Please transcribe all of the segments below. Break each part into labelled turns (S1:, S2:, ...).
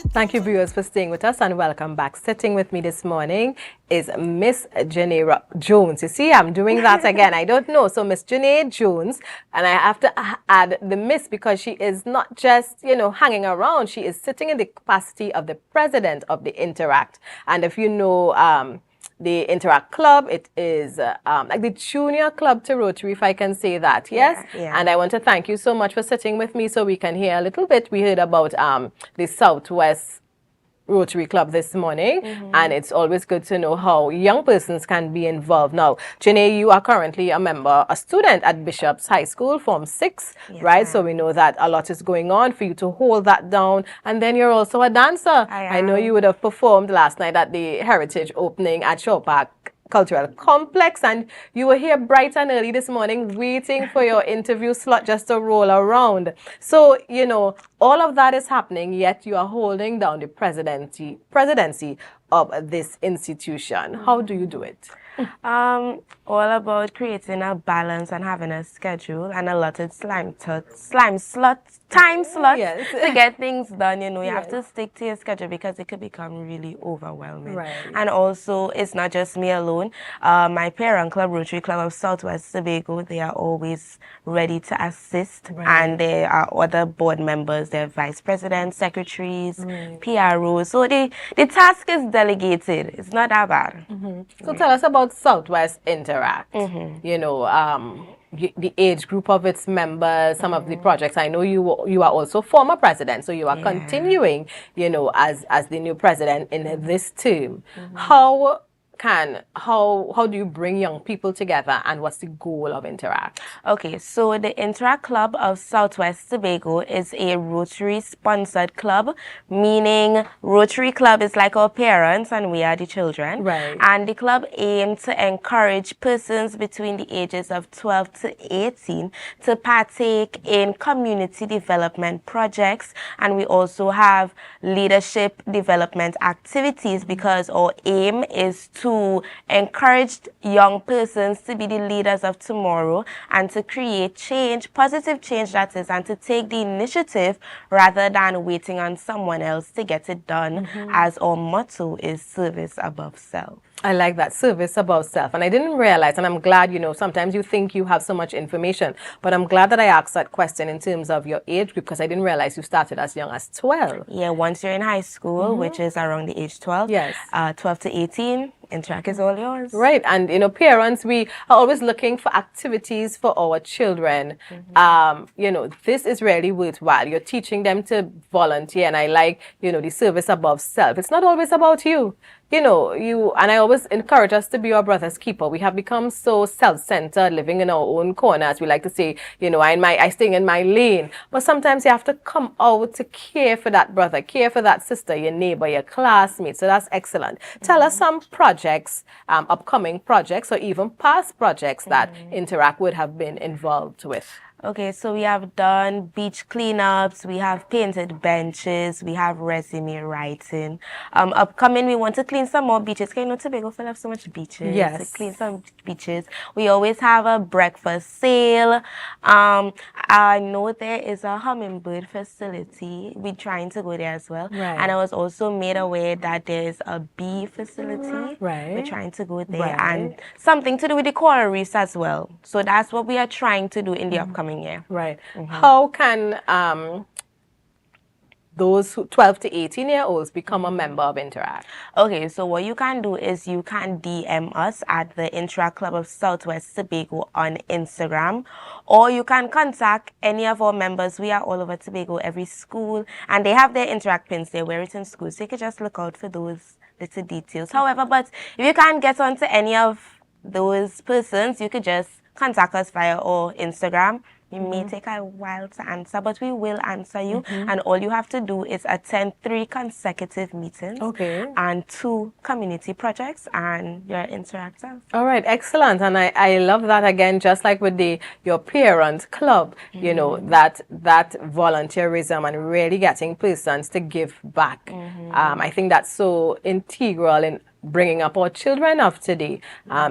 S1: Thank you, viewers, for staying with us, and welcome back. Sitting with me this morning is Miss Janae Jones. You see, I'm doing that again. I don't know. So Miss Janae Jones, and I have to add the Miss because she is not just, hanging around. She is sitting in the capacity of the president of the Interact. And if you know, the Interact Club, it is like the junior club to Rotary, if I can say that, yes?
S2: Yeah.
S1: And I want to thank you so much for sitting with me so we can hear a little bit. We heard about the Southwest Rotary Club this morning, and it's always good to know how young persons can be involved. Now, Janae, you are currently a student at Bishop's High School, Form 6, right? So we know that a lot is going on for you to hold that down. And then you're also a dancer. I know you would have performed last night at the Heritage opening at Shaw Park Cultural Complex, and you were here bright and early this morning waiting for your interview slot just to roll around. So, all of that is happening, yet you are holding down the presidency of this institution. How do you do it?
S2: All about creating a balance and having a schedule and allotted time slots
S1: Yes.
S2: to get things done. You have to stick to your schedule because it could become really overwhelming.
S1: Right.
S2: And also, it's not just me alone. My parent club, Rotary Club of Southwest Tobago, they are always ready to assist. And there are other board members, they're vice presidents, secretaries, PROs. So the task is delegated. It's not that bad.
S1: So tell us about Southwest Interact. The age group of its members, some of the projects. I know you are also former president, so you are continuing, as the new president in this term. How do you bring young people together, and what's the goal of Interact?
S2: Okay, so the Interact Club of Southwest Tobago is a Rotary sponsored club, meaning Rotary Club is like our parents and we are the children.
S1: Right.
S2: And the club aims to encourage persons between the ages of 12 to 18 to partake in community development projects, and we also have leadership development activities because our aim is to encourage young persons to be the leaders of tomorrow and to create change, positive change that is, and to take the initiative rather than waiting on someone else to get it done, as our motto is service above self.
S1: I like that, service above self. And I didn't realize, and I'm glad, sometimes you think you have so much information, but I'm glad that I asked that question in terms of your age group, because I didn't realize you started as young as 12.
S2: Yeah, once you're in high school, which is around the age 12, 12 to 18, Interact is all yours.
S1: Right. And, parents, we are always looking for activities for our children. This is really worthwhile. You're teaching them to volunteer. And I like, the service above self. It's not always about you. And I always encourage us to be our brother's keeper. We have become so self-centered, living in our own corners. We like to say, I stay in my lane. But sometimes you have to come out to care for that brother, care for that sister, your neighbor, your classmate. So that's excellent. Tell us some projects, upcoming projects, or even past projects that Interact would have been involved with.
S2: Okay, so we have done beach cleanups, we have painted benches, we have resume writing. Upcoming, we want to clean some more beaches. Because Tobago still have so much beaches.
S1: Yes.
S2: To clean some beaches. We always have a breakfast sale. I know there is a hummingbird facility. We're trying to go there as well.
S1: Right.
S2: And I was also made aware that there's a bee facility.
S1: Right.
S2: We're trying to go there.
S1: Right.
S2: And something to do with the coral reefs as well. So that's what we are trying to do in the upcoming year.
S1: Right. How can those 12 to 18-year-olds become a member of Interact?
S2: Okay, so what you can do is you can DM us at the Interact Club of Southwest Tobago on Instagram, or you can contact any of our members. We are all over Tobago, every school, and they have their Interact pins. They wear it in school, so you can just look out for those little details. However, but if you can't get onto any of those persons, you could just contact us via our Instagram. It may take a while to answer, but we will answer you. And all you have to do is attend 3 consecutive meetings and 2 community projects, and you're interactive.
S1: All right, excellent. And I love that, again, just like with your parent club, that volunteerism and really getting persons to give back. I think that's so integral in bringing up our children of today,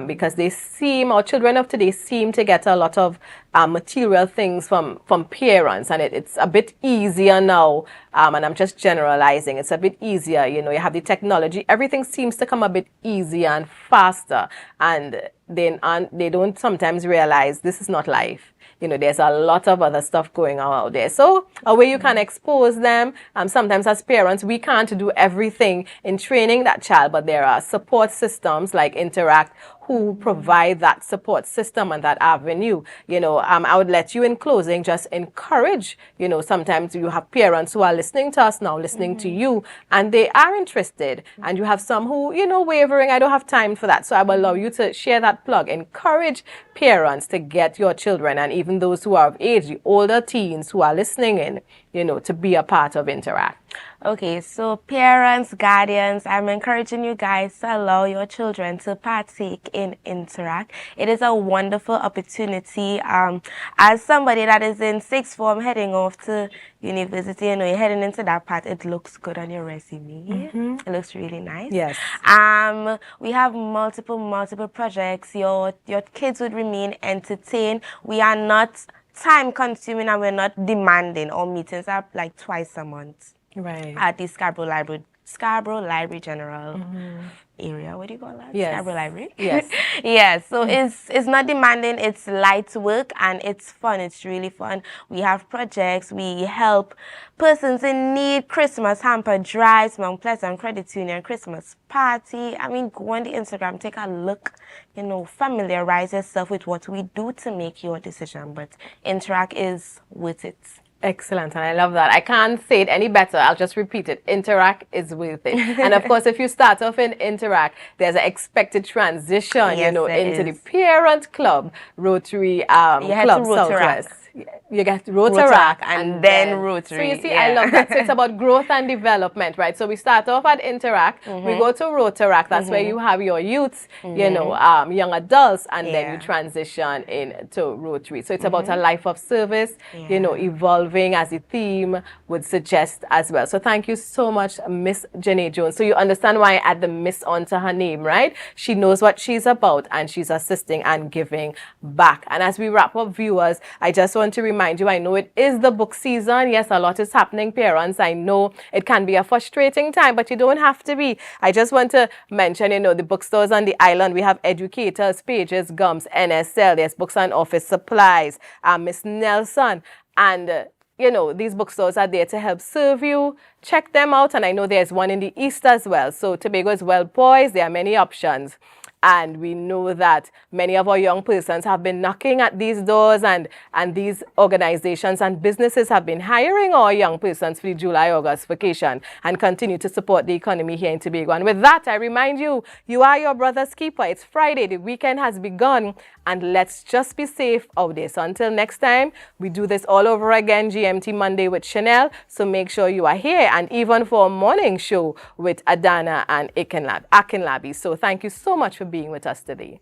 S1: because our children of today seem to get a lot of material things from parents, and it's a bit easier now, and I'm just generalizing, it's a bit easier, you have the technology, everything seems to come a bit easier and faster, and they don't sometimes realize this is not life. There's a lot of other stuff going on out there. So a way you can expose them, sometimes as parents, we can't do everything in training that child, but there are support systems like Interact who provide that support system and that avenue. I would let you in closing just encourage, sometimes you have parents who are listening to us now, listening to you, and they are interested, and you have some who, wavering, I don't have time for that. So I will allow you to share that plug. Encourage parents to get your children, and even those who are of age, the older teens who are listening in, to be a part of Interact.
S2: Okay, so parents, guardians, I'm encouraging you guys to allow your children to partake in Interact. It is a wonderful opportunity. As somebody that is in sixth form heading off to university, you're heading into that part, it looks good on your resume. It looks really nice.
S1: Yes.
S2: We have multiple projects. Your kids would remain entertained. We are not time consuming, and we're not demanding. Our meetings are like twice a month.
S1: Right.
S2: At the Scarborough Library General area. What do you call that?
S1: Yes.
S2: Scarborough Library?
S1: Yes.
S2: Yes. So it's not demanding, it's light work, and it's fun. It's really fun. We have projects, we help persons in need, Christmas hamper drives, Mount Pleasant Credit Union Christmas party. Go on the Instagram, take a look, familiarize yourself with what we do to make your decision. But Interact is worth it.
S1: Excellent, and I love that. I can't say it any better. I'll just repeat it. Interact is worth it. And of course, if you start off in Interact, there's an expected transition, into the parent club, Rotary Club Southwest. You get Rotaract
S2: and then Rotary.
S1: So you see, I love that. So it's about growth and development, right? So we start off at Interact, we go to Rotaract. That's where you have your youths, young adults, and then you transition into Rotary. So it's about a life of service, evolving as the theme would suggest as well. So thank you so much, Miss Janae Jones. So you understand why I add the Miss onto her name, right? She knows what she's about, and she's assisting and giving back. And as we wrap up, viewers, I just want to remind you, I know it is the book season. Yes, a lot is happening, parents. I know it can be a frustrating time, but you don't have to be. I just want to mention, the bookstores on the island. We have Educators, Pages, Gums, NSL. There's Books and Office Supplies, Miss Nelson. And, these bookstores are there to help serve you. Check them out. And I know there's one in the East as well. So Tobago is well poised. There are many options. And we know that many of our young persons have been knocking at these doors, and these organizations and businesses have been hiring our young persons for the July-August vacation and continue to support the economy here in Tobago. And with that, I remind you, you are your brother's keeper. It's Friday. The weekend has begun, and let's just be safe out there. So until next time, we do this all over again, GMT Monday with Chanel. So make sure you are here, and even for a morning show with Adana and Akinlabi. So thank you so much for being with us today.